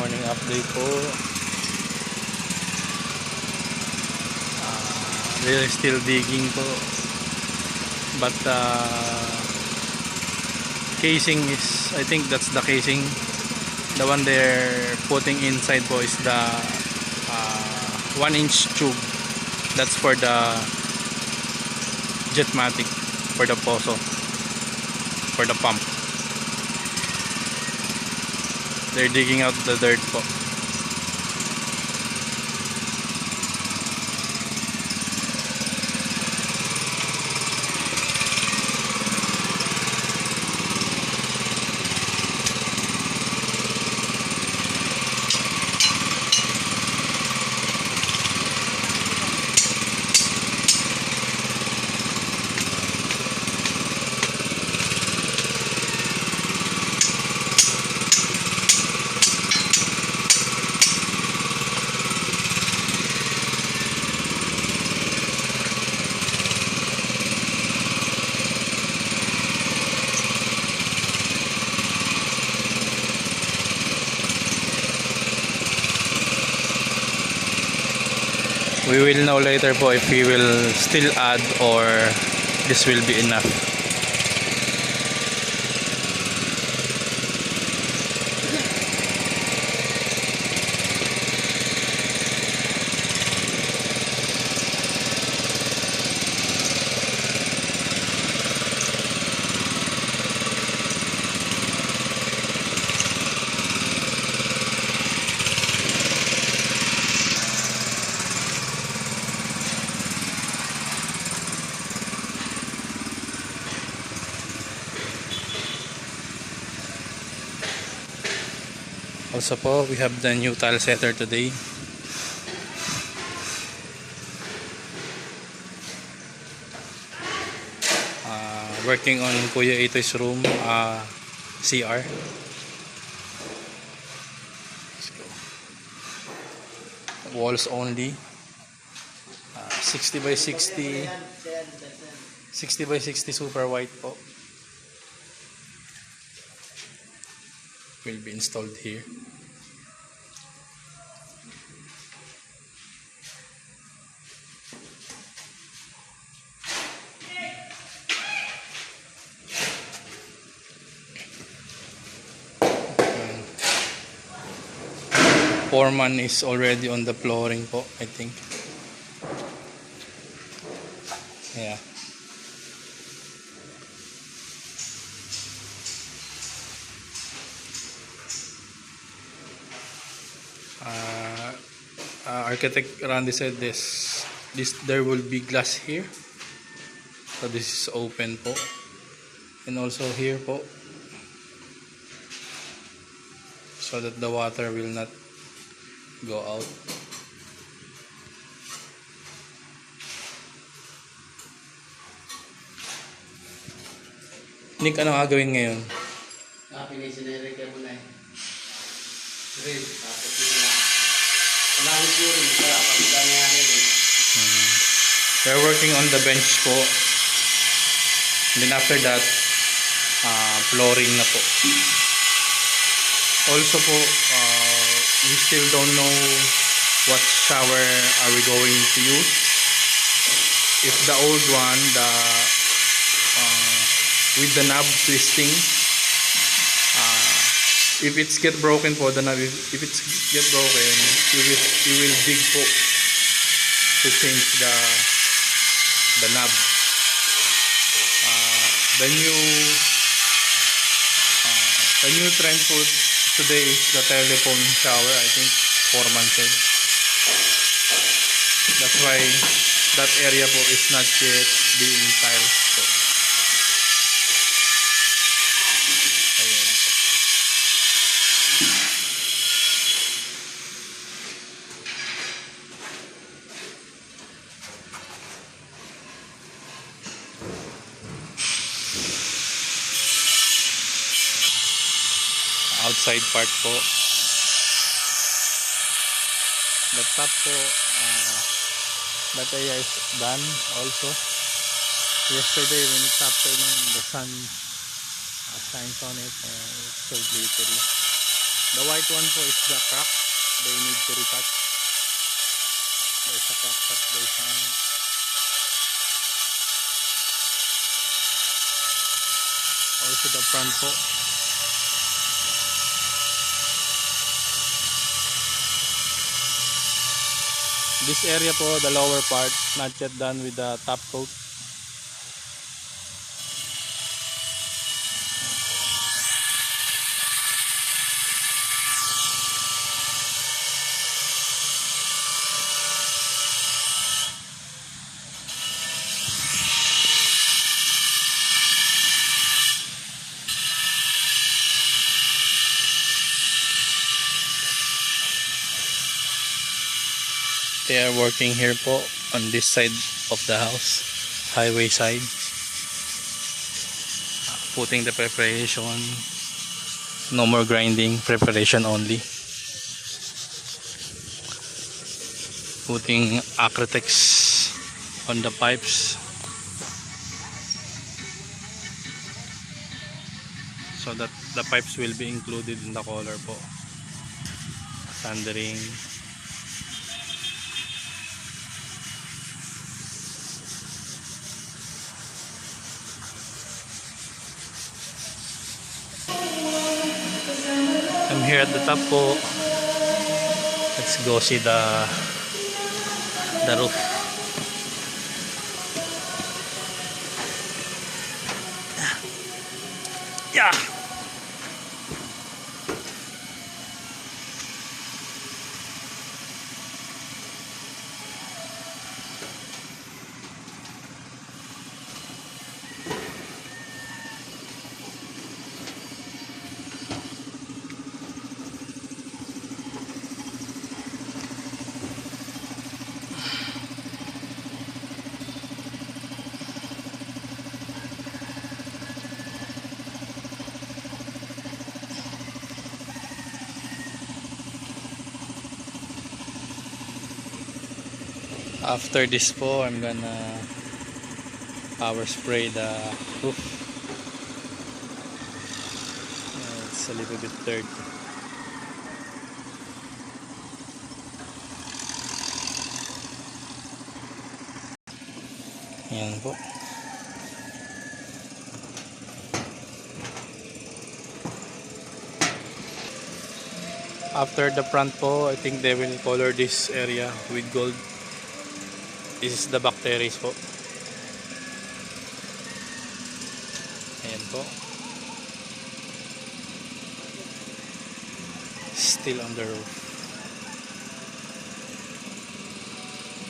Morning update po. They're still digging po. But casing is, I think that's the casing. The one they're putting inside po is the 1-inch tube. That's for the Jetmatic, for the poso, for the pump. They're digging out the dirt po. We will know later po if we will still add or this will be enough. Also po, we have the new tile setter today. Working on Kuya Ito's room, CR. Let's go. Walls only. 60 by 60. 60 by 60 super white po. Will be installed here. Foreman is already on the flooring po, I think. Yeah. Architect Randy said this there will be glass here, so this is open po, and also here po, so that the water will not go out. Nick, ano gagawin ngayon? Pinisinere ka muna eh. Drill, tapos yun na. Malawit yun rin, kaya pakita niya rin eh. We're working on the bench po. And then after that, flooring na po. Also po, we still don't know what shower are we going to use. If the old one, with the knob twisting, if it's get broken po, the knob, if it's get broken, you will dig po to change the knob. The new trend po today is the telephone shower. I think Foreman said. That's why that area po is not yet being tiled po. Ayan. Outside part po. The top po, that area is done also. Yesterday when it's afternoon, the sun shines on it and it's so glittery. The white one po is the crack. They need to retouch. There's a crack that they found. Also the front po. This area po, the lower part, not yet done with the top coat. They are working here po on this side of the house, highway side, putting the preparation, no more grinding, preparation only, putting Acrotex on the pipes so that the pipes will be included in the collar po, sandering. I'm here at the top po. Let's go see the roof. Yeah. After this po, I'm gonna power spray the roof. It's a little bit dirty. Ayan po. After the front po, I think they will color this area with gold. This is the back terrace po. Ayan po. Still on the roof.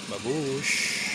Babush.